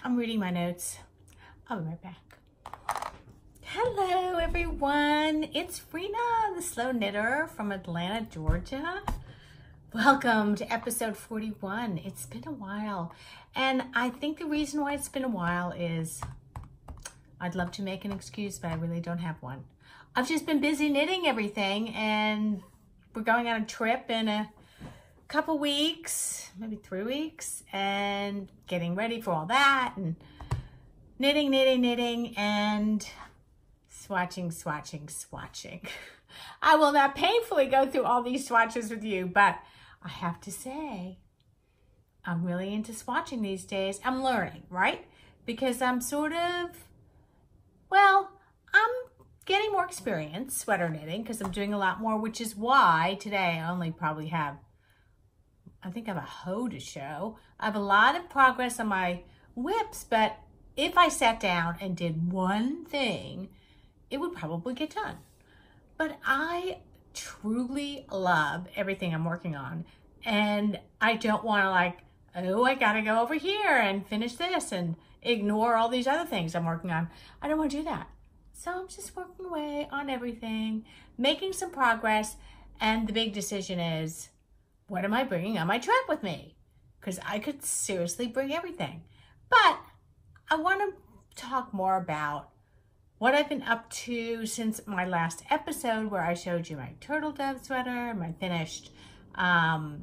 I'm reading my notes. I'll be right back. Hello everyone, it's Rena, the Slow Knitter from Atlanta, Georgia. Welcome to episode 41. It's been a while, and I think the reason why it's been a while is I'd love to make an excuse, but I really don't have one. I've just been busy knitting everything, and we're going on a trip in a couple weeks, maybe 3 weeks, and getting ready for all that, and knitting, and swatching. I will not painfully go through all these swatches with you, but I have to say, I'm really into swatching these days. I'm learning, right? Because I'm sort of, well, I'm getting more experience sweater knitting because I'm doing a lot more, which is why today I only probably have, I think I have a hoe to show. I have a lot of progress on my whips, but if I sat down and did one thing, it would probably get done. But I truly love everything I'm working on. And I don't want to like, oh, I got to go over here and finish this and ignore all these other things I'm working on. I don't want to do that. So I'm just working away on everything, making some progress. And the big decision is, what am I bringing on my trip with me? Because I could seriously bring everything. But I want to talk more about what I've been up to since my last episode where I showed you my turtle dove sweater, my finished, a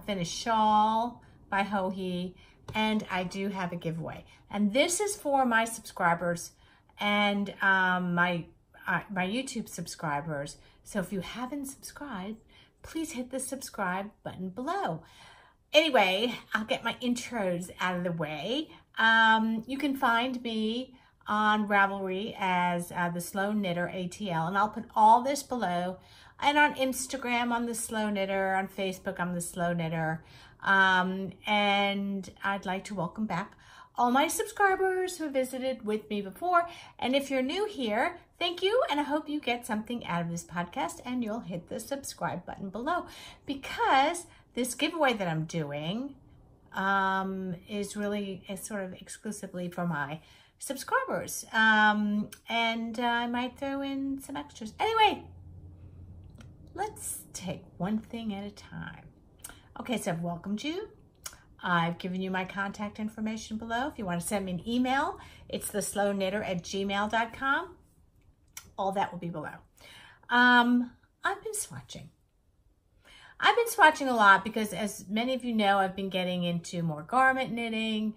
finished shawl by Joji, and I do have a giveaway. And this is for my subscribers and my YouTube subscribers. So if you haven't subscribed, please hit the subscribe button below. Anyway, I'll get my intros out of the way. You can find me on Ravelry as TheSlowKnitterATL, and I'll put all this below. And on Instagram, I'm The Slow Knitter. On Facebook, I'm The Slow Knitter. And I'd like to welcome back all my subscribers who have visited with me before. And if you're new here, thank you, and I hope you get something out of this podcast, and you'll hit the subscribe button below, because this giveaway that I'm doing is sort of exclusively for my subscribers, and I might throw in some extras. Anyway, let's take one thing at a time. Okay, so I've welcomed you. I've given you my contact information below. If you want to send me an email, it's TheSlowKnitter@gmail.com. All that will be below. I've been swatching. I've been swatching a lot because, as many of you know, I've been getting into more garment knitting.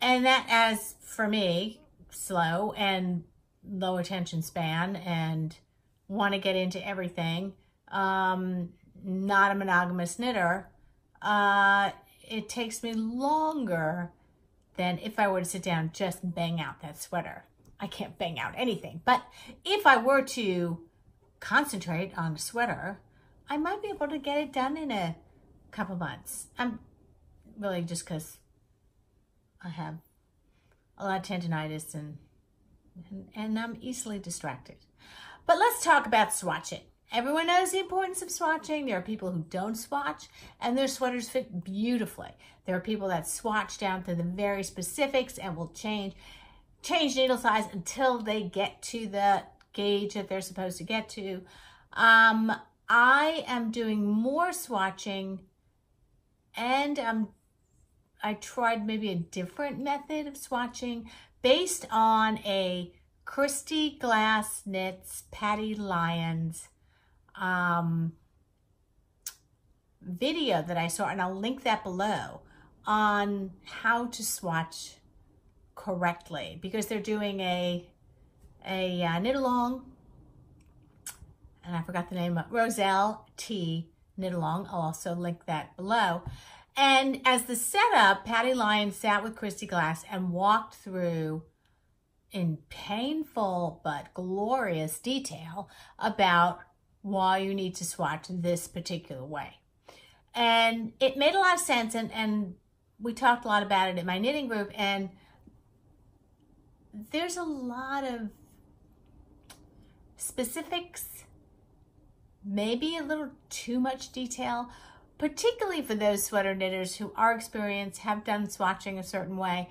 And that, as for me, slow and low attention span and want to get into everything, not a monogamous knitter, it takes me longer than if I were to sit down and just bang out that sweater. I can't bang out anything. But if I were to concentrate on a sweater, I might be able to get it done in a couple months. I'm really just because I have a lot of tendonitis and I'm easily distracted. But let's talk about swatching. Everyone knows the importance of swatching. There are people who don't swatch and their sweaters fit beautifully. There are people that swatch down to the very specifics and will change needle size until they get to the gauge that they're supposed to get to. I am doing more swatching, and I tried maybe a different method of swatching based on a Kristy Glass Knits Patty Lyons video that I saw, and I'll link that below, on how to swatch correctly, because they're doing a knit along, and I forgot the name, Roselle Tee KAL. I'll also link that below. And as the setup, Patty Lyons sat with Kristy Glass and walked through in painful but glorious detail about why you need to swatch this particular way. And it made a lot of sense, and we talked a lot about it in my knitting group, and there's a lot of specifics, maybe a little too much detail, particularly for those sweater knitters who are experienced, have done swatching a certain way.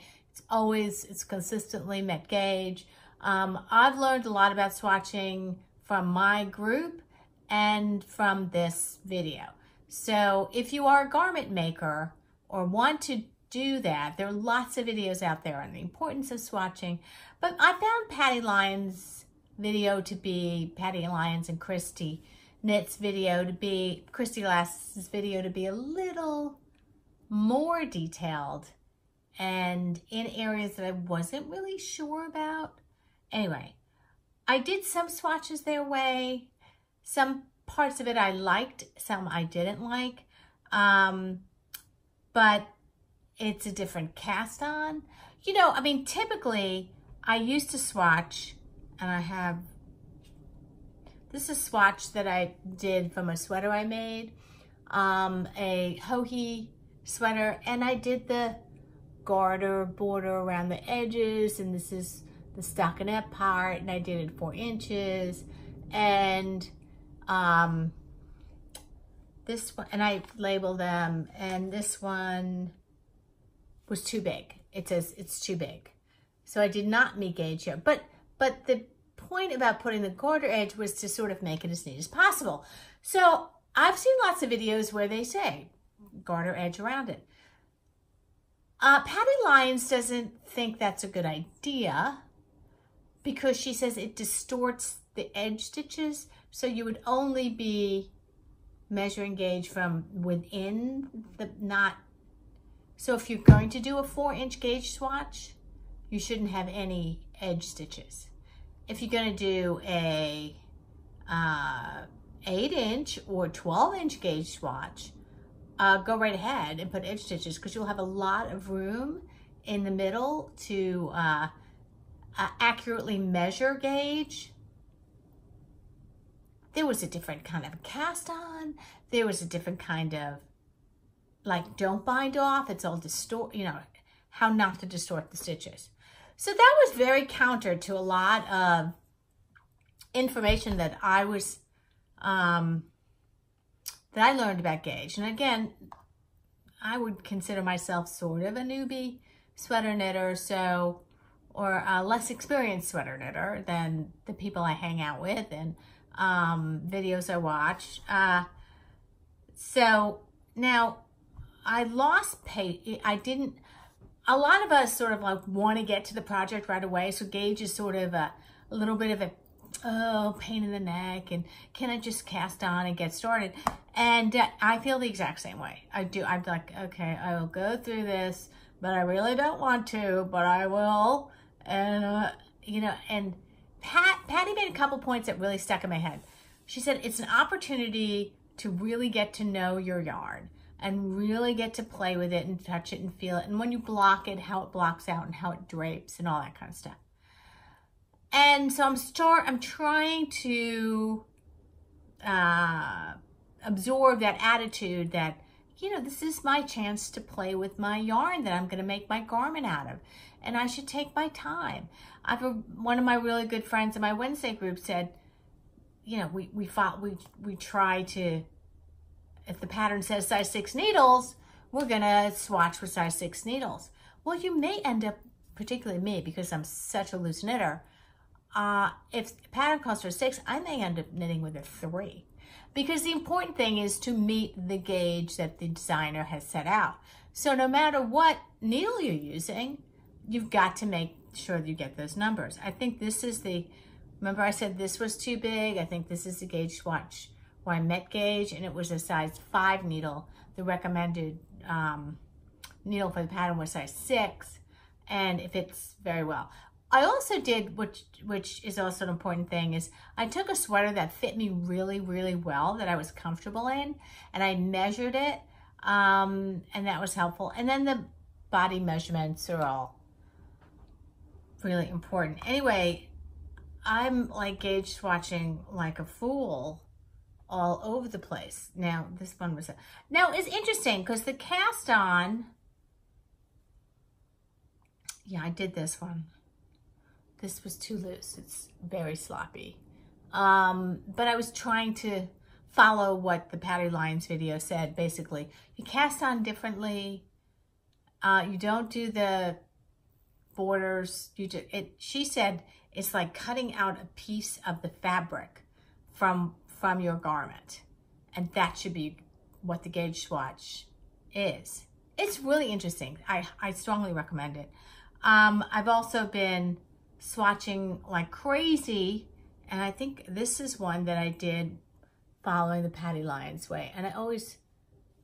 It's consistently met gauge. I've learned a lot about swatching from my group and from this video. So if you are a garment maker or want to do that, there are lots of videos out there on the importance of swatching. But I found Patty Lyons' video to be, Patty Lyons and Kristy Knit's video to be, Kristy Lass's video to be a little more detailed and in areas that I wasn't really sure about. Anyway, I did some swatches their way. Some parts of it I liked, some I didn't like. But it's a different cast on. You know, I mean, typically I used to swatch, and I have, this is a swatch that I did from a sweater I made, a Joji sweater, and I did the garter border around the edges, and this is the stockinette part, and I did it 4 inches, and this one, and I labeled them, and this one was too big. It says it's too big. So I did not meet gauge here, but the point about putting the garter edge was to sort of make it as neat as possible. So I've seen lots of videos where they say garter edge around it. Patty Lyons doesn't think that's a good idea because she says it distorts the edge stitches. So you would only be measuring gauge from within the, not, so if you're going to do a 4-inch gauge swatch, you shouldn't have any edge stitches. If you're going to do a 8-inch or 12-inch gauge swatch, go right ahead and put edge stitches because you'll have a lot of room in the middle to accurately measure gauge. There was a different kind of cast on. There was a different kind of, like, don't bind off. It's all distort, you know, how not to distort the stitches. So that was very counter to a lot of information that I was, that I learned about gauge. And again, I would consider myself sort of a newbie sweater knitter, so, or a less experienced sweater knitter than the people I hang out with and videos I watch. So now I lost pay. I didn't, a lot of us sort of like want to get to the project right away. So gauge is sort of a little bit of a, oh, pain in the neck, and can I just cast on and get started? And I feel the exact same way. I do. I'm like, okay, I will go through this, but I really don't want to, but I will. And, you know, and Patty made a couple points that really stuck in my head. She said, it's an opportunity to really get to know your yarn and really get to play with it and touch it and feel it. And when you block it, how it blocks out and how it drapes and all that kind of stuff. And so I'm trying to absorb that attitude that, you know, this is my chance to play with my yarn that I'm going to make my garment out of. And I should take my time. One of my really good friends in my Wednesday group said, you know, we try to, if the pattern says size 6 needles, we're going to swatch with size 6 needles. Well, you may end up, particularly me, because I'm such a loose knitter, if the pattern calls for 6, I may end up knitting with a 3. Because the important thing is to meet the gauge that the designer has set out. So no matter what needle you're using, you've got to make sure that you get those numbers. I think this is the, remember I said this was too big? I think this is the gauge swatch where I met gauge, and it was a size 5 needle. The recommended needle for the pattern was size 6, and it fits very well. I also did, which is also an important thing, is I took a sweater that fit me really, really well, that I was comfortable in, and I measured it, and that was helpful. And then the body measurements are all really important. Anyway, I'm like gauge swatching like a fool all over the place. Now, this one was, now it's interesting because the cast on, yeah, I did this one. This was too loose. It's very sloppy. But I was trying to follow what the Patty Lyons video said. Basically, you cast on differently. You don't do the borders. She said it's like cutting out a piece of the fabric from your garment, and that should be what the gauge swatch is. It's really interesting. I strongly recommend it. I've also been swatching like crazy, and I think this is one that I did following the Patty Lyons way. And I always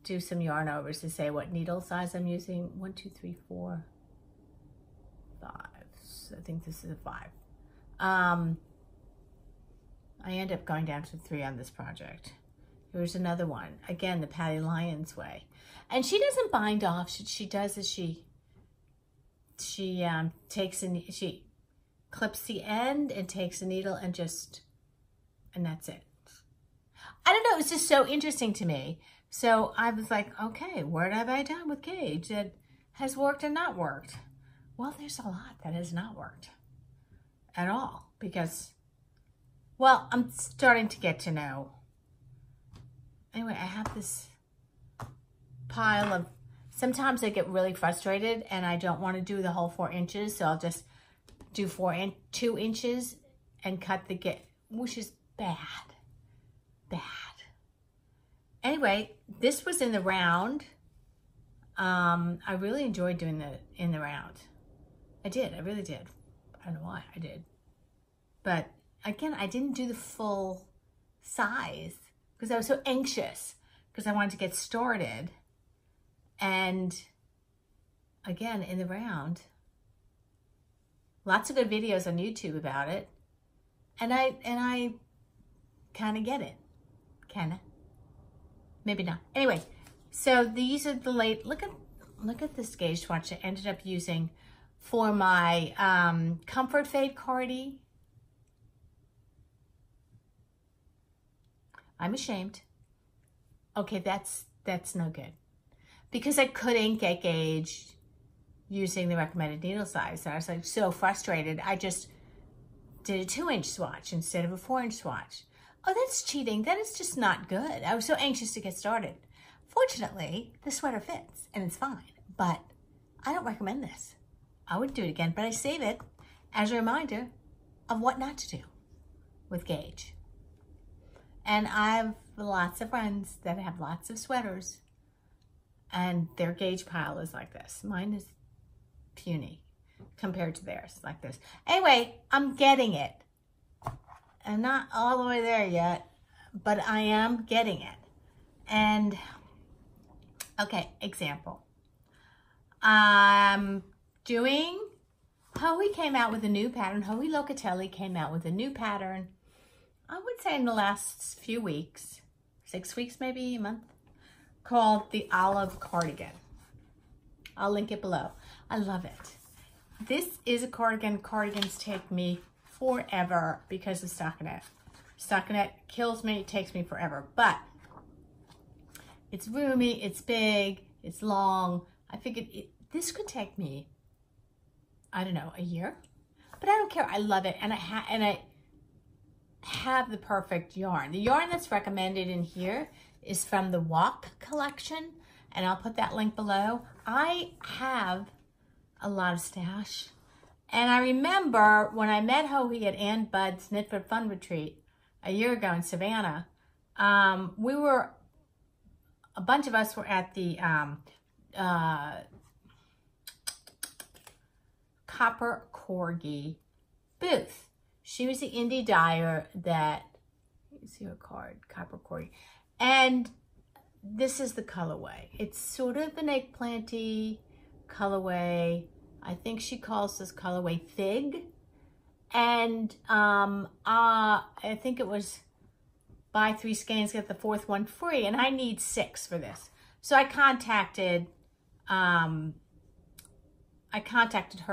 do some yarn overs to say what needle size I'm using. 1, 2, 3, 4, 5. I think this is a 5. I end up going down to 3 on this project. Here's another one. Again, the Patty Lyons way. And she doesn't bind off. She does is she clips the end and takes a needle and that's it. I don't know, it's just so interesting to me. So I was like, okay, what have I done with gauge that has worked and not worked? Well, there's a lot that has not worked at all because, well, I'm starting to get to know. Anyway, I have this pile of, sometimes I get really frustrated and I don't want to do the whole 4 inches. So I'll just do 2 inches and cut the which is bad. Anyway, this was in the round. I really enjoyed doing in the round. I really did. I don't know why I did. But again, I didn't do the full size because I was so anxious because I wanted to get started. And again, in the round, lots of good videos on YouTube about it. And I kind of get it. Kinda. Maybe not. Anyway, so these are the look at this gauge swatch I ended up using for my Comfort Fade Cardi. I'm ashamed. Okay, that's no good. Because I couldn't get gauge using the recommended needle size. So I was like so frustrated. I just did a 2-inch swatch instead of a 4-inch swatch. Oh, that's cheating. That is just not good. I was so anxious to get started. Fortunately, the sweater fits and it's fine, but I don't recommend this. I wouldn't do it again, but I save it as a reminder of what not to do with gauge. And I have lots of friends that have lots of sweaters and their gauge pile is like this. Mine is puny compared to theirs, like this. Anyway, I'm getting it. I'm not all the way there yet, but I am getting it. And, okay, example. Joji came out with a new pattern. Joji Locatelli came out with a new pattern, I would say in the last few weeks, 6 weeks, maybe a month, called the Olive Cardigan. I'll link it below. I love it. This is a cardigan. Cardigans take me forever because of stockinette. Stockinette kills me, it takes me forever, but it's roomy, it's big, it's long. I figured this could take me, I don't know, a year, but I don't care. I love it, and I have the perfect yarn. The yarn that's recommended in here is from the WAP collection, and I'll put that link below. I have a lot of stash. And I remember when I met Joji at Ann Budd's Knit for Fun retreat a year ago in Savannah, a bunch of us were at the Copper Corgi booth. She was the indie dyer that, you see her card, Copper Corgi. And this is the colorway. It's sort of an eggplanty colorway. I think she calls this colorway Fig. And I think it was buy 3 skeins, get the 4th one free. And I need 6 for this. So I contacted her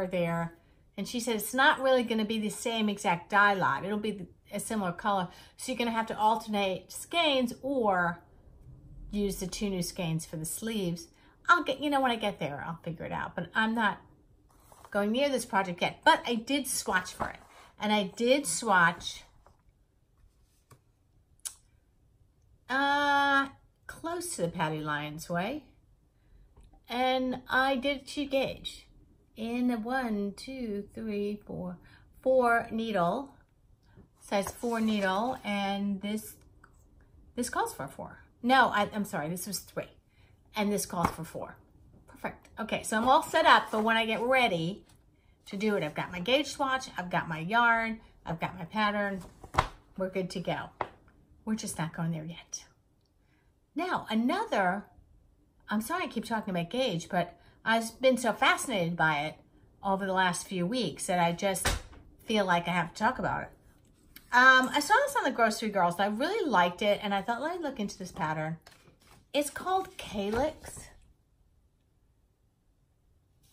there. And she said, it's not really going to be the same exact dye lot. It'll be a similar color. So you're going to have to alternate skeins or use the 2 new skeins for the sleeves. I'll get, when I get there, I'll figure it out. But I'm not going near this project yet. But I did swatch for it. And I did swatch close to the Patty Lyons way. And I did cheat gauge in a 1, 2, 3, 4, 4 needle, size 4 needle, and this calls for 4. No, I'm sorry, this was 3, and this calls for 4. Perfect. Okay, so I'm all set up for when I get ready to do it. I've got my gauge swatch, I've got my yarn, I've got my pattern. We're good to go. We're just not going there yet. Now, I'm sorry I keep talking about gauge, but I've been so fascinated by it over the last few weeks that I just feel like I have to talk about it. I saw this on the Grocery Girls, and I really liked it, and I thought, let me look into this pattern. It's called Calyx.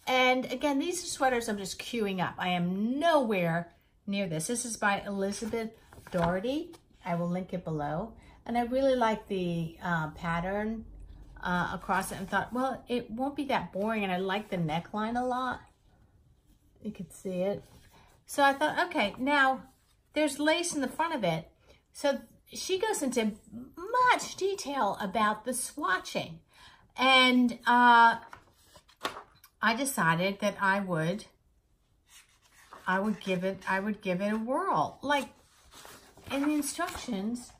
And again, these are sweaters I'm just queuing up. I am nowhere near this. This is by Elizabeth Doherty. I will link it below. And I really like the pattern across it, and thought, well, it won't be that boring, and I like the neckline a lot. You can see it. So I thought, okay, now there's lace in the front of it. So she goes into much detail about the swatching. And I decided that I would give it a whirl. Like in the instructions,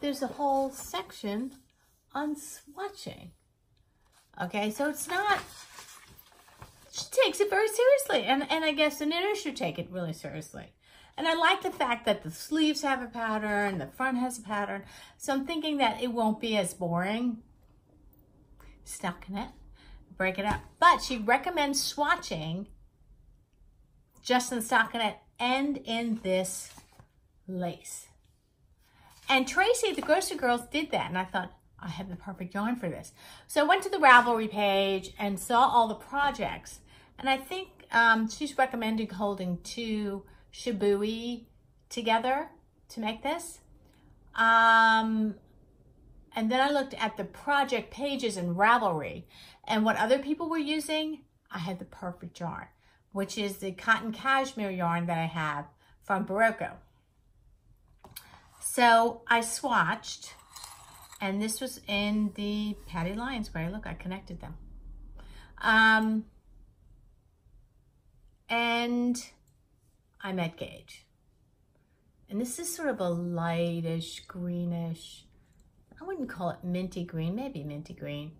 there's a whole section on swatching. Okay, so it's not, she takes it very seriously, and I guess the knitter should take it really seriously. And I like the fact that the sleeves have a pattern, the front has a pattern, so I'm thinking that it won't be as boring. Stockinette, break it up. But she recommends swatching just in the stockinette and in this lace. And Tracy, the Grocery Girls, did that, and I thought, I have the perfect yarn for this. So I went to the Ravelry page and saw all the projects, and I think she's recommending holding 2 shibui together to make this. And then I looked at the project pages in Ravelry, and what other people were using. I had the perfect yarn, which is the cotton cashmere yarn that I have from Barocco. So I swatched, and this was in the Patty Lyons way. Look, I connected them. And I met gauge. And this is sort of a lightish, greenish, I wouldn't call it minty green, maybe minty green,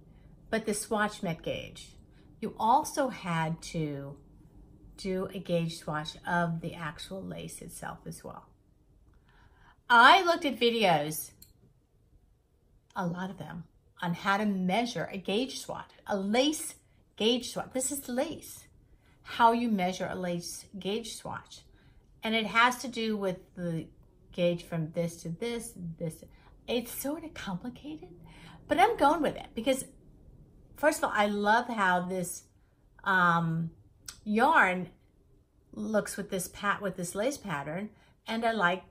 but the swatch met gauge. You also had to do a gauge swatch of the actual lace itself as well. I looked at videos, a lot of them, on how to measure a gauge swatch, a lace gauge swatch. This is lace, how you measure a lace gauge swatch. And it has to do with the gauge from this to this, this. It's sort of complicated, but I'm going with it because, first of all, I love how this yarn looks with this lace pattern, and I like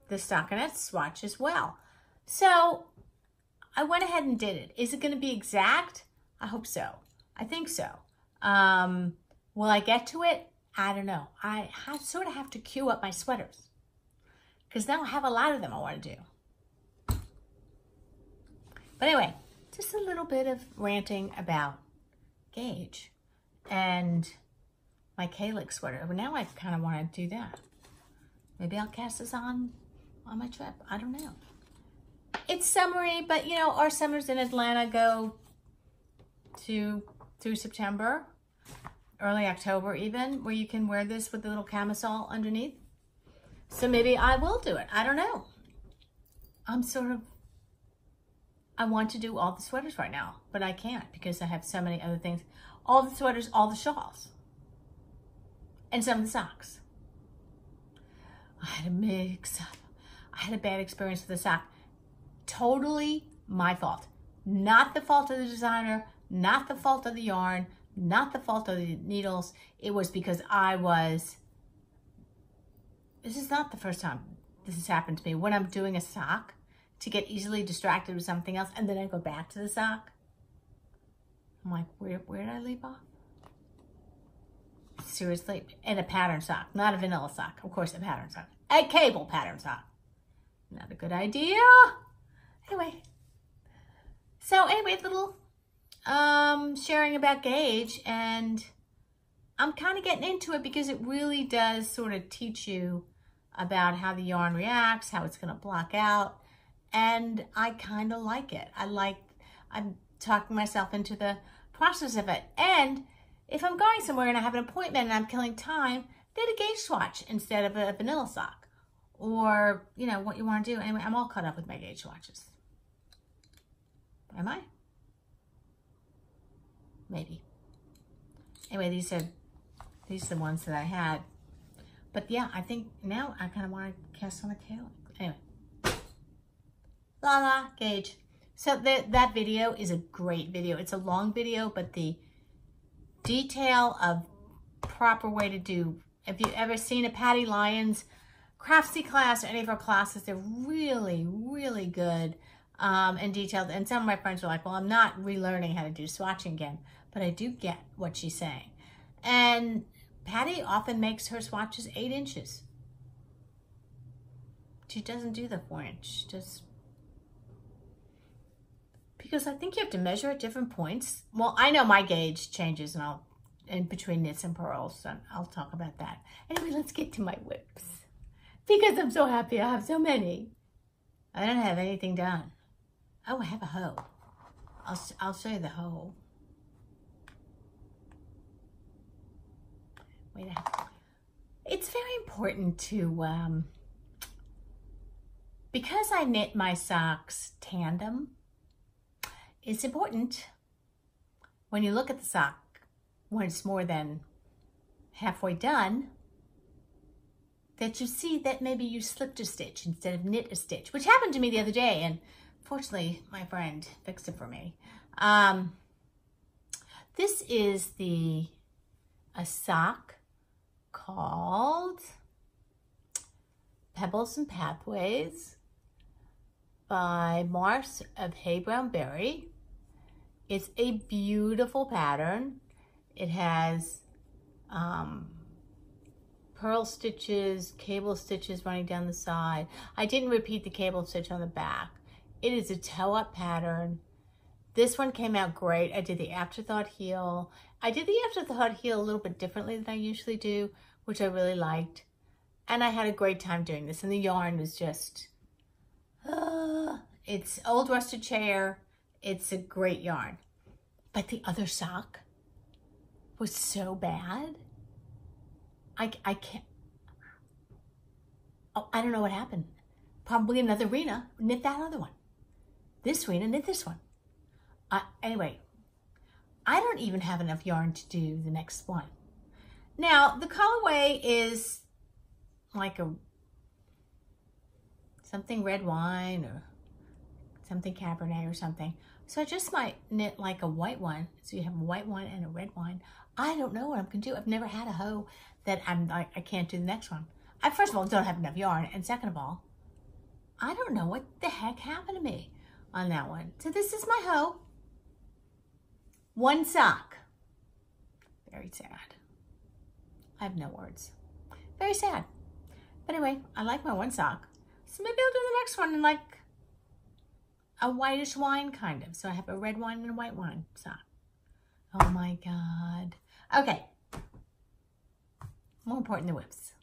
the stockinette swatch as well. So I went ahead and did it. Is it going to be exact? I hope so. I think so. Will I get to it? I don't know. I sort of have to queue up my sweaters because now I have a lot of them I want to do. But anyway, just a little bit of ranting about gauge and my Calyx sweater. But now I kind of want to do that. Maybe I'll cast this on my trip. I don't know. It's summery, but you know, our summers in Atlanta go through September, early October even, where you can wear this with a little camisole underneath. So maybe I will do it. I don't know. I want to do all the sweaters right now, but I can't because I have so many other things. All the sweaters, all the shawls, and some of the socks. I had a mix up. I had a bad experience with the sock. Totally my fault. Not the fault of the designer, not the fault of the yarn, not the fault of the needles. It was because this is not the first time this has happened to me. When I'm doing a sock, to get easily distracted with something else, and then I go back to the sock. I'm like, where did I leave off? Seriously, in a pattern sock, not a vanilla sock. Of course, a pattern sock. A cable pattern sock. Not a good idea. Anyway, little sharing about gauge, and I'm kind of getting into it because it really does sort of teach you about how the yarn reacts, how it's going to block out, and I kind of like it. I'm talking myself into the process of it. And if I'm going somewhere and I have an appointment and I'm killing time, did a gauge swatch instead of a vanilla sock, or what you want to do. Anyway, I'm all caught up with my gauge swatches. Am I? Maybe. Anyway, these are the ones that I had. But yeah, I think now I kind of want to cast on a tail. Anyway. La la, gauge. So that video is a great video. It's a long video, but the detail of proper way to do, if you've ever seen a Patty Lyons Craftsy class or any of our classes, they're really, really good and detailed. And some of my friends are like, well, I'm not relearning how to do swatching again, but I do get what she's saying. And Patty often makes her swatches 8 inches. She doesn't do the 4-inch, just because I think you have to measure at different points. Well, I know my gauge changes in between knits and purls, so I'll talk about that. Anyway, let's get to my whips, because I'm so happy I have so many. I don't have anything done. Oh, I have a hoe. I'll show you the hoe. Wait, it's very important to, because I knit my socks tandem, it's important when you look at the sock, when it's more than halfway done, that you see that maybe you slipped a stitch instead of knit a stitch, which happened to me the other day, and fortunately my friend fixed it for me. This is a sock called Pebbles and Pathways by Mars of Hay Brown Berry. It's a beautiful pattern. It has purl stitches, cable stitches running down the side. I didn't repeat the cable stitch on the back. It is a toe-up pattern. This one came out great. I did the afterthought heel. I did the afterthought heel a little bit differently than I usually do, which I really liked. And I had a great time doing this. And the yarn was just, it's old rusted chair. It's a great yarn. But the other sock was so bad. I can't, I don't know what happened. Probably another Rena knit that other one. This Rena knit this one. Anyway, I don't even have enough yarn to do the next one. Now, the colorway is like something red wine or something Cabernet or something. So I just might knit like a white one. So you have a white one and a red one. I don't know what I'm gonna do. I've never had a hoe that I can't do the next one. I, first of all, don't have enough yarn. And second of all, I don't know what the heck happened to me on that one. So this is my hoe. One sock. Very sad. I have no words. Very sad. But anyway, I like my one sock. So maybe I'll do the next one in like a whitish wine kind of. So I have a red wine and a white wine sock. Oh my God. Okay. More important than whips.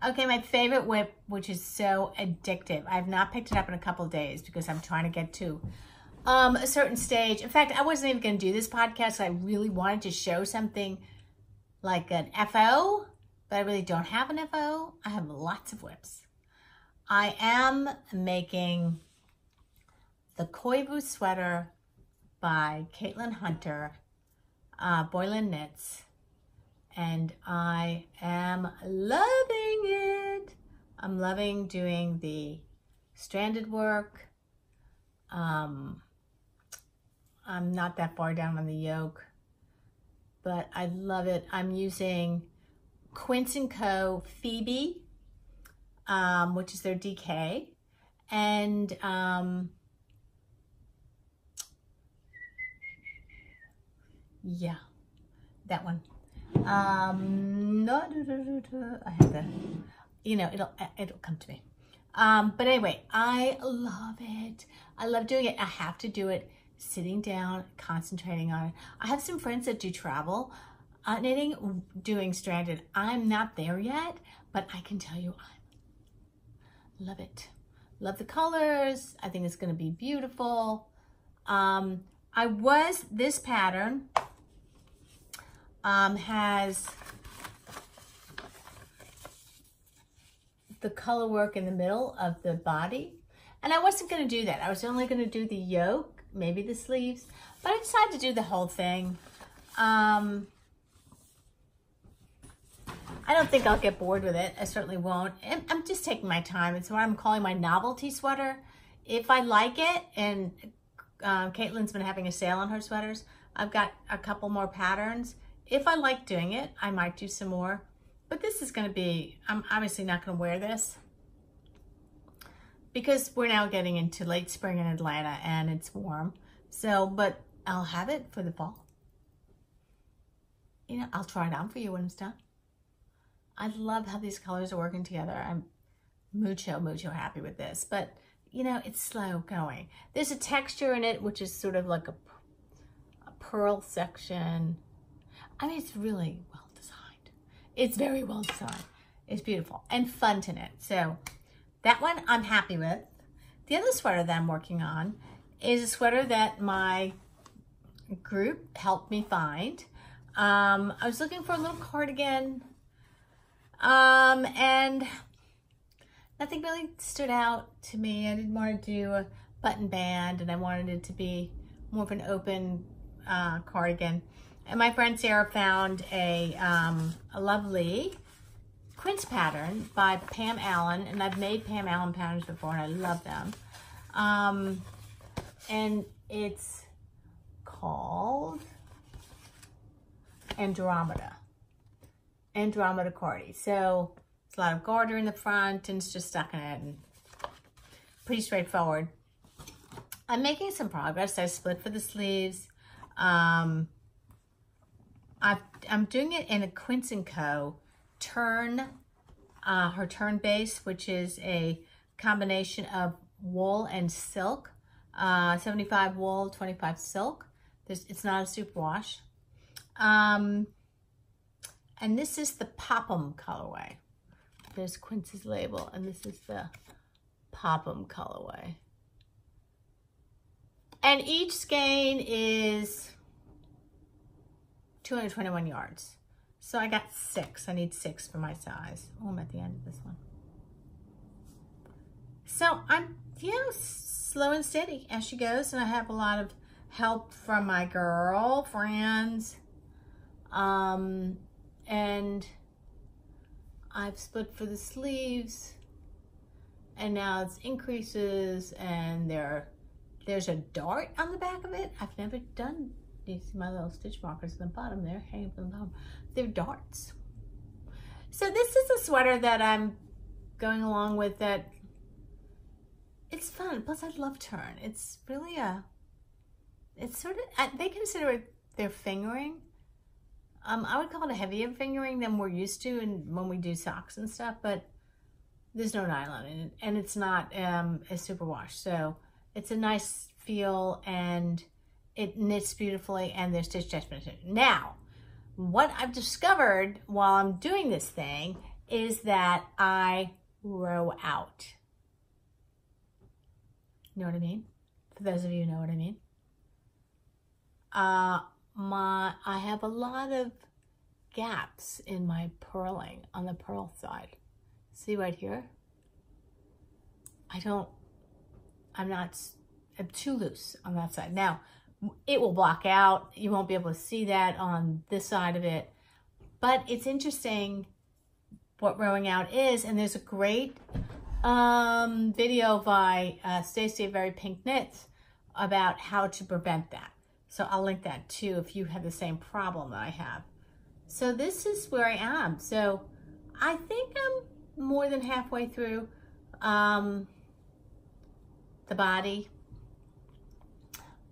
Okay, my favorite whip, which is so addictive. I have not picked it up in a couple of days because I'm trying to get to a certain stage. In fact, I wasn't even going to do this podcast. I really wanted to show something like an FO, but I really don't have an FO. I have lots of whips. I am making the Koivu sweater by Caitlin Hunter, Boylan Knits, and I am loving it. I'm loving doing the stranded work. I'm not that far down on the yoke, but I love it. I'm using Quince & Co. Phoebe, which is their DK, and yeah, that one. I have the, it'll come to me. But anyway, I love it. I love doing it. I have to do it sitting down, concentrating on it. I have some friends that do travel knitting, doing stranded. I'm not there yet, but I can tell you I love it. Love the colors. I think it's going to be beautiful. This pattern has the color work in the middle of the body. And I wasn't going to do that. I was only going to do the yoke, maybe the sleeves, but I decided to do the whole thing. I don't think I'll get bored with it. I certainly won't. And I'm just taking my time. It's what I'm calling my novelty sweater. If I like it, and Caitlin's been having a sale on her sweaters, I've got a couple more patterns. If I like doing it, I might do some more. But this is going to be, I'm obviously not going to wear this because we're now getting into late spring in Atlanta and it's warm. So, but I'll have it for the fall. You know, I'll try it on for you when it's done. I love how these colors are working together. I'm mucho happy with this, but you know, it's slow going. There's a texture in it, which is sort of like a pearl section. I mean, it's really well designed. It's very well designed. It's beautiful and fun to knit. So that one I'm happy with. The other sweater that I'm working on is a sweater that my group helped me find. I was looking for a little cardigan, and nothing really stood out to me. I didn't want to do a button band, and I wanted it to be more of an open cardigan. And my friend Sarah found a lovely quince pattern by Pam Allen, and I've made Pam Allen patterns before, and I love them. And it's called Andromeda Cardi. So it's a lot of garter in the front, and it's just stuck in it, and pretty straightforward. I'm making some progress. I split for the sleeves. I'm doing it in a Quince & Co. turn, her turn base, which is a combination of wool and silk, 75 wool, 25 silk. It's not a superwash. And this is the Popham colorway. There's Quince's label, and this is the Popham colorway. And each skein is 221 yards. So I got 6. I need 6 for my size. Oh, I'm at the end of this one. So I'm, you know, slow and steady as she goes, and I have a lot of help from my girlfriends. And I've split for the sleeves, and now it's increases, and there's a dart on the back of it. I've never done. You see my little stitch markers at the bottom there, hanging from the bottom. They're darts. So this is a sweater that I'm going along with that. It's fun, plus I love turn. It's really it's sort of, they consider it their fingering. I would call it a heavier fingering than we're used to when we do socks and stuff, but there's no nylon in it, and it's not a superwash. So it's a nice feel, and it knits beautifully, and there's stitch attachment. Now, what I've discovered while I'm doing this thing is that I row out. You know what I mean? For those of you who know what I mean. I have a lot of gaps in my purling on the purl side. See right here? I'm too loose on that side. Now, it will block out. You won't be able to see that on this side of it. But it's interesting what rowing out is. And there's a great video by Stacey of Very Pink Knits about how to prevent that. So I'll link that too if you have the same problem that I have. So this is where I am. So I think I'm more than halfway through the body.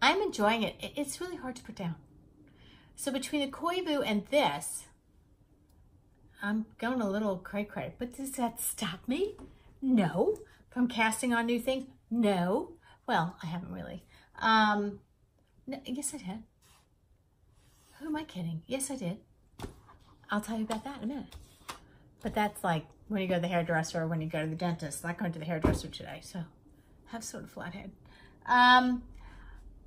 I'm enjoying it. It's really hard to put down. So between the Koivu and this, I'm going a little cray-cray. But does that stop me? No, from casting on new things? No. Well, I haven't really. No, yes, I did. Who am I kidding? Yes, I did. I'll tell you about that in a minute. But that's like when you go to the hairdresser or when you go to the dentist. I'm not going to the hairdresser today, so I have sort of flat head. I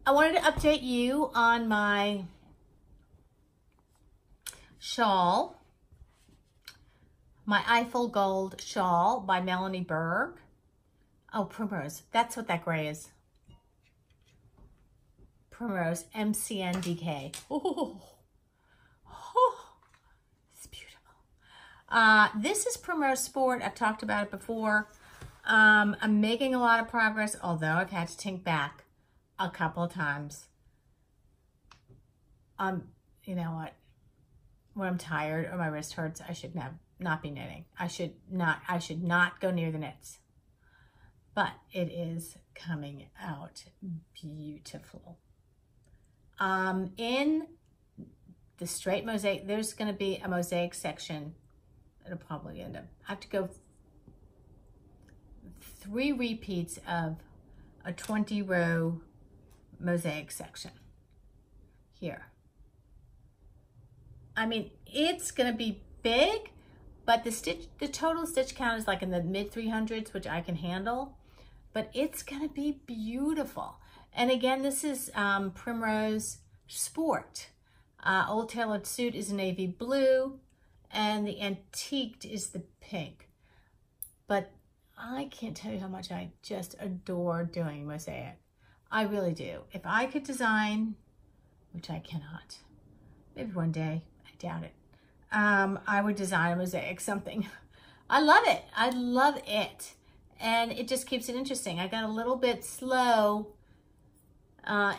wanted to update you on my shawl. My Eiffel Gold shawl by Melanie Berg. Oh, Primrose. That's what that gray is. Primrose, MCNDK. Oh, it's beautiful. This is Primrose Sport. I've talked about it before. I'm making a lot of progress, although I've had to tink back a couple of times. You know what? When I'm tired or my wrist hurts, I should not be knitting. I should not go near the knits. But it is coming out beautiful. In the straight mosaic, there's going to be a mosaic section. It'll probably end up, I have to go 3 repeats of a 20-row mosaic section here. I mean, it's going to be big, but the total stitch count is like in the mid 300s, which I can handle, but it's going to be beautiful. And again, this is Primrose Sport. Old Tailored Suit is navy blue, and the Antiqued is the pink. But I can't tell you how much I just adore doing mosaic. I really do. If I could design, which I cannot, maybe one day, I doubt it, I would design a mosaic something. I love it. I love it. And it just keeps it interesting. I got a little bit slow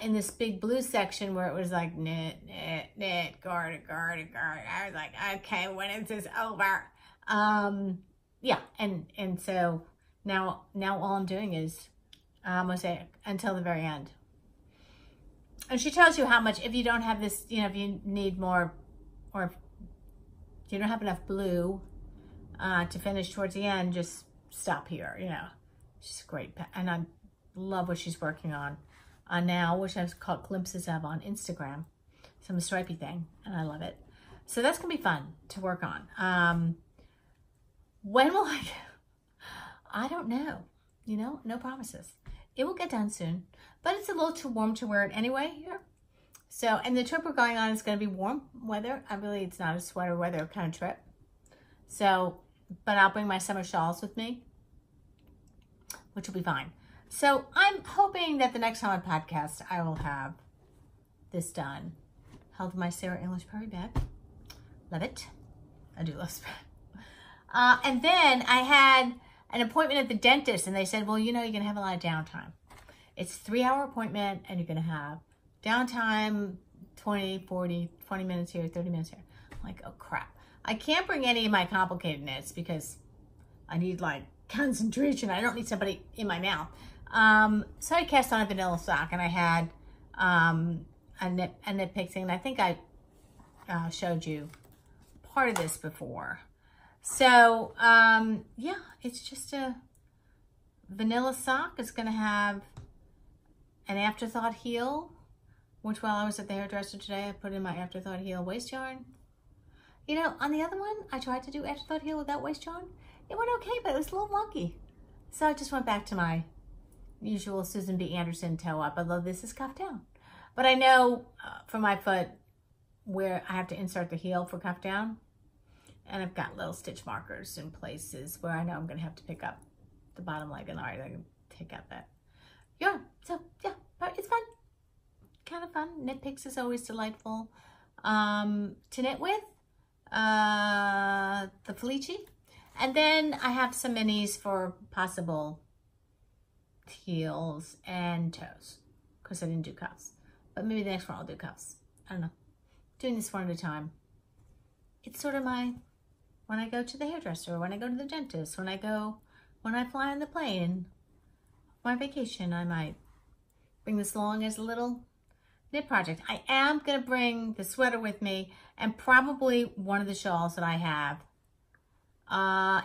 in this big blue section where it was like knit, knit, knit, garter, garter, garter. I was like, okay, when is this over? Yeah, and so now all I'm doing is mosaic until the very end. And she tells you how much, if you don't have this, you know, if you need more, or if you don't have enough blue to finish towards the end, just stop here, you know. She's great, and I love what she's working on now, which I've caught glimpses of on Instagram. Some stripy thing, and I love it. So that's gonna be fun to work on. When will I don't know, you know, no promises. It will get done soon, but it's a little too warm to wear it anyway here. So, and the trip we're going on is going to be warm weather. It's not a sweater weather kind of trip. So, but I'll bring my summer shawls with me, which will be fine. So I'm hoping that the next time I podcast, I will have this done. Held my Sarah English Perry bag. Love it. I do love spread. And then I had an appointment at the dentist, and they said, well, you know, you're going to have a lot of downtime. It's a 3-hour appointment, and you're going to have downtime, 20 minutes here, 30 minutes here. I'm like, oh, crap. I can't bring any of my complicated knits because I need, like, concentration. I don't need somebody in my mouth. So I cast on a vanilla sock, and I had a knit picking, and I think I showed you part of this before. So, yeah, it's just a vanilla sock. It's going to have an afterthought heel, which while I was at the hairdresser today, I put in my afterthought heel waist yarn. You know, on the other one, I tried to do afterthought heel without waist yarn. It went okay, but it was a little wonky. So I just went back to my usual Susan B. Anderson toe up, although this is cuffed down. But I know for my foot where I have to insert the heel for cuff down, and I've got little stitch markers in places where I know I'm going to have to pick up the bottom leg, and I can take out that yarn. So, yeah, but it's fun. Kind of fun. Knit picks is always delightful to knit with. The Felici. And then I have some minis for possible heels and toes, because I didn't do cuffs. But maybe the next one I'll do cuffs. I don't know. Doing this one at a time. It's sort of my, when I go to the hairdresser, when I go to the dentist, when I fly on the plane, my vacation, I might bring this along as a little knit project. I am going to bring the sweater with me, and probably one of the shawls that I have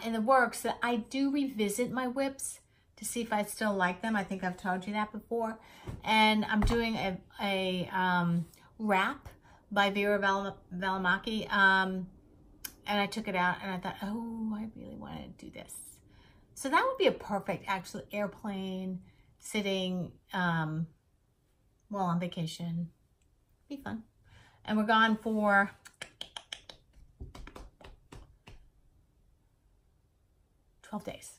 in the works, that I do revisit my whips to see if I still like them. I think I've told you that before. And I'm doing a wrap by Vera Valimaki. And I took it out and I thought, oh, I really want to do this. So that would be a perfect, actually, airplane, sitting, while on vacation. Be fun. And we're gone for 12 days.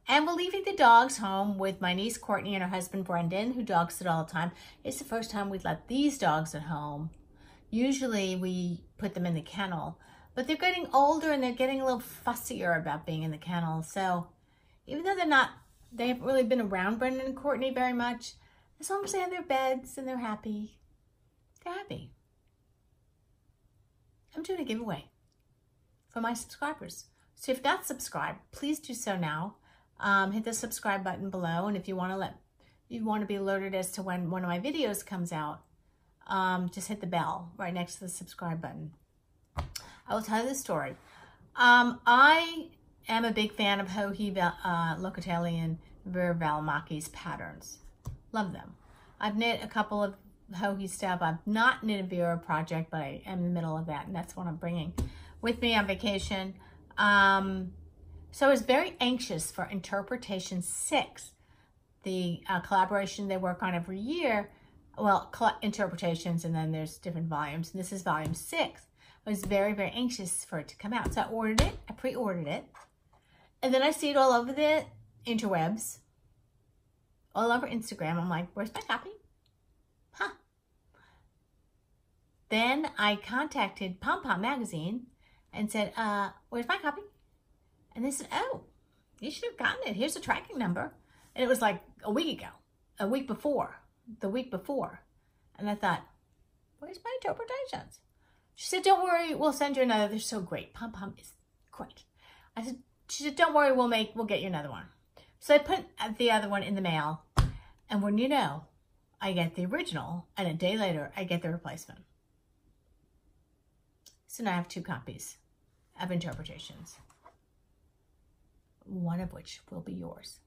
And we're leaving the dogs home with my niece Courtney and her husband Brendan, who dog sit all the time. It's the first time we've let these dogs at home. Usually we put them in the kennel, but they're getting older and they're getting a little fussier about being in the kennel. So even though they haven't really been around Brendan and Courtney very much, as long as they have their beds and they're happy, they're happy. I'm doing a giveaway for my subscribers. So if you're not subscribed, please do so now. Hit the subscribe button below, and if you want to be alerted as to when one of my videos comes out, just hit the bell right next to the subscribe button. I will tell you the story. I am a big fan of Joji Locatelli and Vera Valimaki's patterns. Love them. I've knit a couple of Joji stuff. I've not knit a Vera project, but I am in the middle of that, and that's what I'm bringing with me on vacation. So I was very anxious for Interpretation 6, the collaboration they work on every year. Well, interpretations, and then there's different volumes, and this is volume 6. I was very, very anxious for it to come out. So I ordered it, I pre-ordered it, and then I see it all over the interwebs, all over Instagram. I'm like, where's my copy? Huh. Then I contacted Pom Pom Magazine and said, where's my copy? And they said, oh, you should have gotten it. Here's the tracking number. And it was like a week ago, the week before. And I thought, where's my interpretations? She said, don't worry, we'll send you another. They're so great. Pom Pom is great. She said, don't worry, we'll get you another one. So I put the other one in the mail. And when you know, I get the original, and a day later, I get the replacement. So now I have 2 copies of Interpretations, one of which will be yours.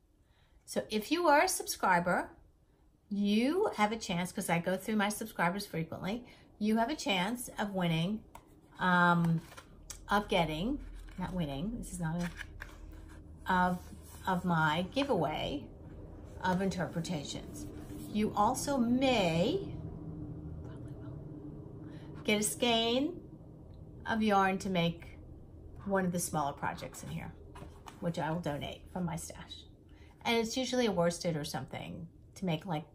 So if you are a subscriber, you have a chance, because I go through my subscribers frequently, you have a chance of winning, of getting, not winning, this is not a, of my giveaway of Interpretations. You also may, probably will, get a skein of yarn to make one of the smaller projects in here, which I will donate from my stash. And it's usually a worsted or something to make like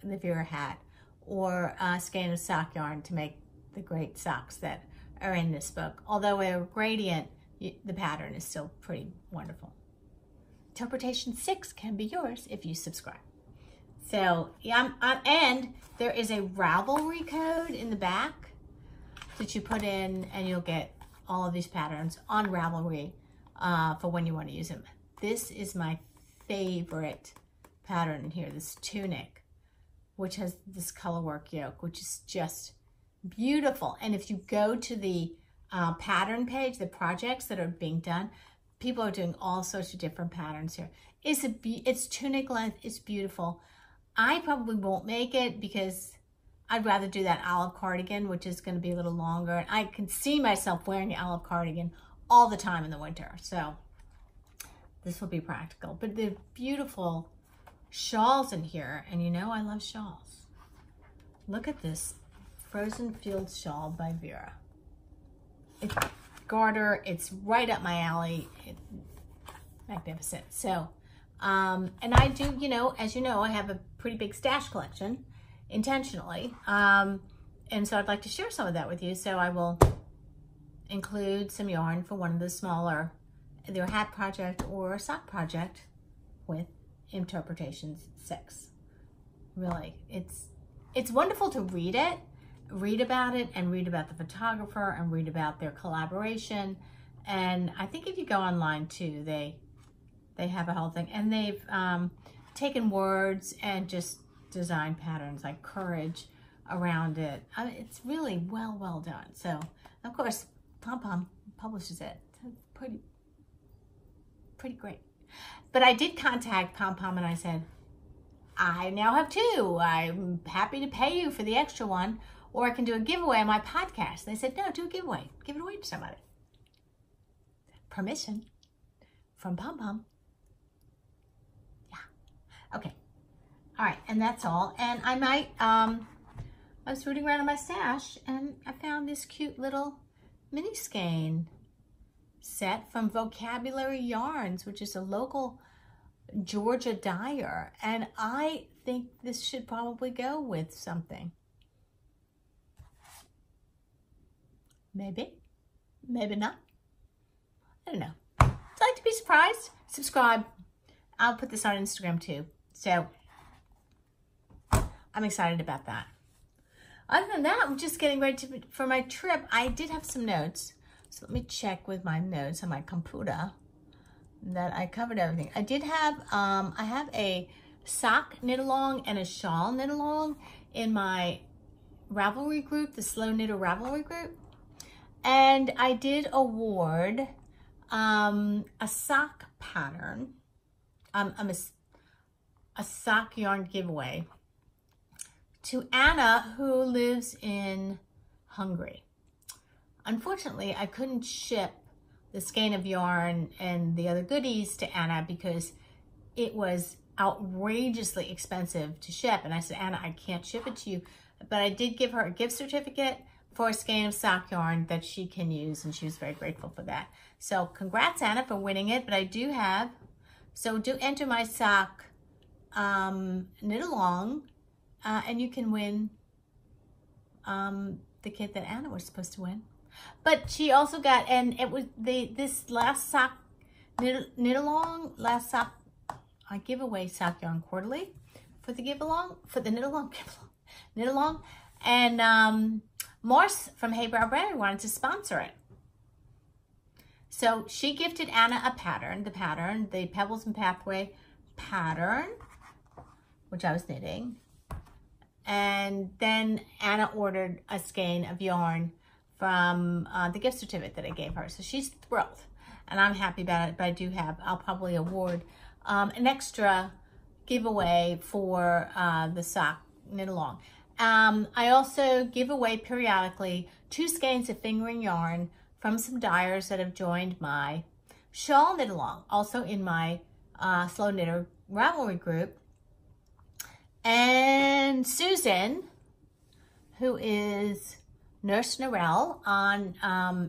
the Vera hat, or a skein of sock yarn to make the great socks that are in this book. Although a gradient, the pattern is still pretty wonderful. Interpretation 6 can be yours if you subscribe. So yeah, and there is a Ravelry code in the back that you put in, and you'll get all of these patterns on Ravelry for when you want to use them. This is my favorite pattern in here, this tunic, which has this color work yoke, which is just beautiful. And if you go to the pattern page, the projects that are being done, people are doing all sorts of different patterns here. It's tunic length, it's beautiful. I probably won't make it because I'd rather do that olive cardigan, which is going to be a little longer. And I can see myself wearing the olive cardigan all the time in the winter. So this will be practical. But the beautiful shawls in here. And you know I love shawls. Look at this Frozen Fields shawl by Vera. It's garter. It's right up my alley. Magnificent. So, and I do, you know, as you know, I have a pretty big stash collection. Intentionally, and so I'd like to share some of that with you. So I will include some yarn for one of the smaller, either a hat project or a sock project with Interpretations 6. Really, it's wonderful to read about it, and read about the photographer, and read about their collaboration. And I think if you go online too, they have a whole thing, and they've taken words and just design patterns like courage around it. It's really well done. So of course Pom Pom publishes it. So it's pretty great. But I did contact Pom Pom and I said, I now have 2. I'm happy to pay you for the extra one, or I can do a giveaway on my podcast. They said, no, do a giveaway. Give it away to somebody. Permission from Pom Pom. Yeah. Okay. All right. And that's all. And I might, I was rooting around in my stash and I found this cute little mini skein set from Vocabulary Yarns, which is a local Georgia dyer, and I think this should probably go with something. Maybe, maybe not. I don't know. If you'd like to be surprised, subscribe. I'll put this on Instagram too. So I'm excited about that. Other than that, I'm just getting ready for my trip. I did have some notes. So let me check with my notes on my computer that I covered everything. I did have, I have a sock knit along and a shawl knit along in my Ravelry group, the Slow Knitter Ravelry group. And I did award a sock pattern, a sock yarn giveaway to Anna, who lives in Hungary. Unfortunately, I couldn't ship the skein of yarn and the other goodies to Anna because it was outrageously expensive to ship. And I said, Anna, I can't ship it to you. But I did give her a gift certificate for a skein of sock yarn that she can use, and she was very grateful for that. So congrats, Anna, for winning it. But I do have, so do enter my sock knit along, and you can win the kit that Anna was supposed to win. But she also got, and it was this last sock knit along, last sock, I give away sock yarn quarterly for the give along, for the knit along, and Morse from Hey Brow Brand wanted to sponsor it. So she gifted Anna a pattern, the Pebbles and Pathway pattern, which I was knitting. And then Anna ordered a skein of yarn from the gift certificate that I gave her. So she's thrilled and I'm happy about it, but I do have, I'll probably award an extra giveaway for the sock knit along. I also give away periodically 2 skeins of fingering yarn from some dyers that have joined my shawl knit along, also in my Slow Knitter Ravelry group. And Susan, who is Nurse Narelle on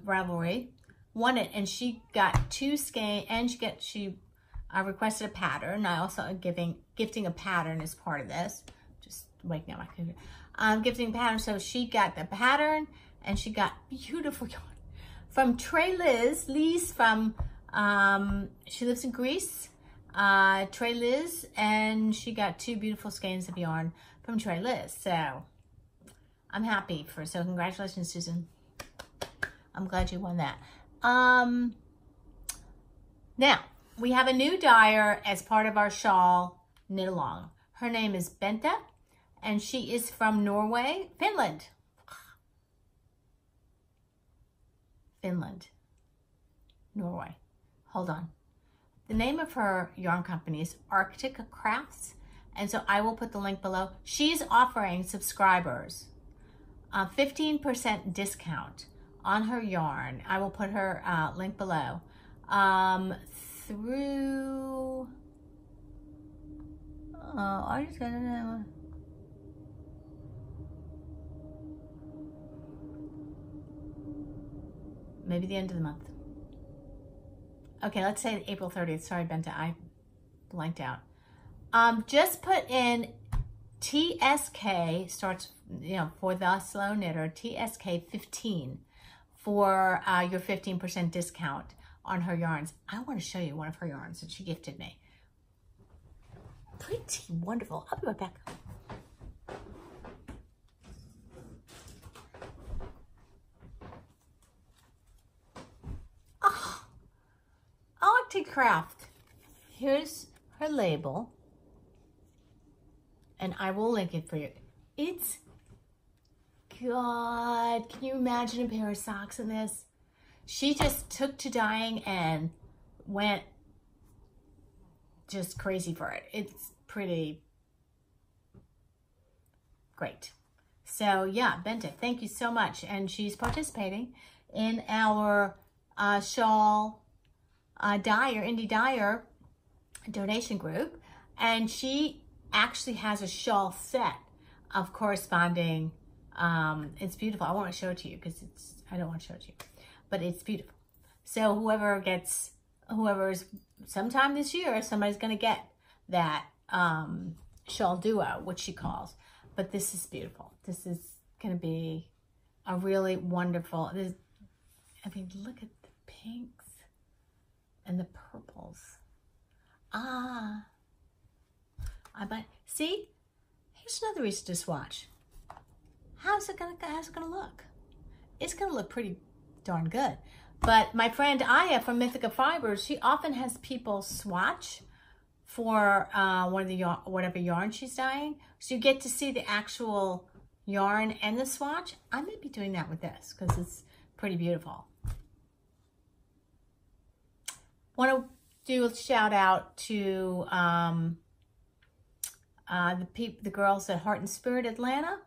Ravelry, won it, and she got 2 skeins, and she requested a pattern. I also am gifting a pattern as part of this. Just waking up my computer. Gifting a pattern, so she got the pattern, and she got beautiful yarn from Trey Liz from, she lives in Greece, Trey Liz, and she got 2 beautiful skeins of yarn from Trey Liz. So I'm happy for, so congratulations, Susan. I'm glad you won that. Now, we have a new dyer as part of our shawl knit along. Her name is Bente, and she is from Norway, Finland. Norway. Hold on. The name of her yarn company is Arctic Crafts, and so I will put the link below. She's offering subscribers a 15% discount on her yarn. I will put her link below. Through, I just gotta know. Maybe the end of the month. Okay, let's say April 30th. Sorry, Bente, I blanked out. Just put in TSK, starts, for the Slow Knitter, TSK 15 for your 15% discount on her yarns. I want to show you one of her yarns that she gifted me. Pretty wonderful. I'll be right back. Arctic Craft. Here's her label, and I will link it for you. It's, God, can you imagine a pair of socks in this? She just took to dyeing and went just crazy for it. It's pretty great. So yeah, Bente, thank you so much. And she's participating in our shawl dyer, indie dyer donation group. And she actually has a shawl set of corresponding, it's beautiful. I want to show it to you because I don't want to show it to you, but it's beautiful. So whoever's sometime this year, somebody's going to get that shawl duo, which she calls. But this is beautiful. This is going to be a really wonderful, I mean, look at the pinks and the purples. See, here's another reason to swatch. How's it gonna look? It's gonna look pretty darn good. But my friend Aya from Mythica Fibers, she often has people swatch for whatever yarn she's dyeing. So you get to see the actual yarn and the swatch. I may be doing that with this because it's pretty beautiful. Want to do a shout out to the girls at Heart and Spirit Atlanta.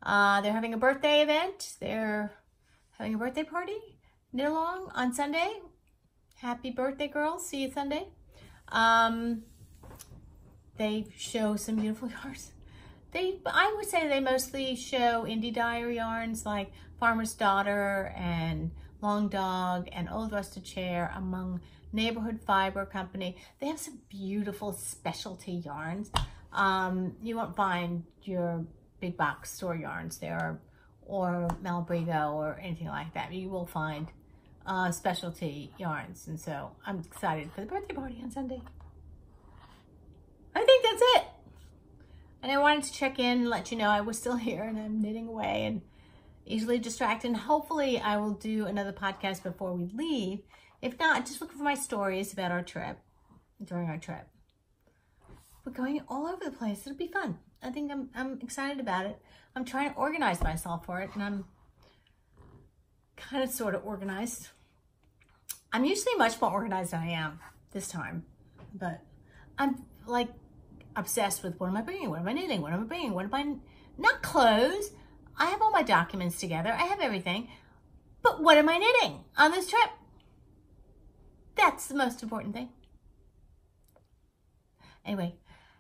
They're having a birthday event. They're having a birthday party. Knit along on Sunday. Happy birthday, girls. See you Sunday. They show some beautiful yarns. I would say they mostly show indie dyer yarns like Farmer's Daughter and Long Dog and Old Rusted Chair, among Neighborhood Fiber Company. They have some beautiful specialty yarns. You won't find your big box store yarns there or Malabrigo or anything like that. You will find specialty yarns. And so I'm excited for the birthday party on Sunday. I think that's it. And I wanted to check in and let you know I was still here and I'm knitting away and easily distracted. And hopefully I will do another podcast before we leave. If not, just look for my stories about our trip, during our trip. We're going all over the place. It'll be fun. I think I'm excited about it. I'm trying to organize myself for it, and I'm kind of sort of organized. I'm usually much more organized than I am this time, but I'm like obsessed with what am I bringing? What am I knitting? What am I bringing? What am I, not clothes. I have all my documents together. I have everything, but what am I knitting on this trip? That's the most important thing. Anyway,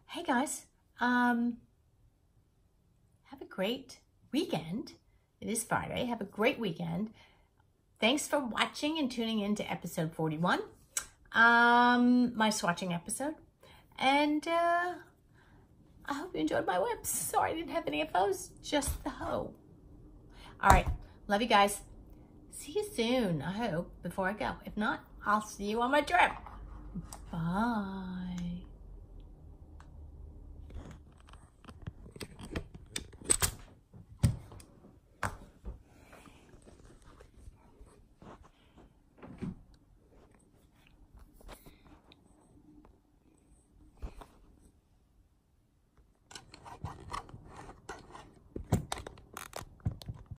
hey guys, have a great weekend. It is Friday. Have a great weekend. Thanks for watching and tuning in to episode 41, my swatching episode. And I hope you enjoyed my whips. Sorry I didn't have any of those, just the hoe. All right, love you guys. See you soon, I hope, before I go. If not, I'll see you on my trip. Bye.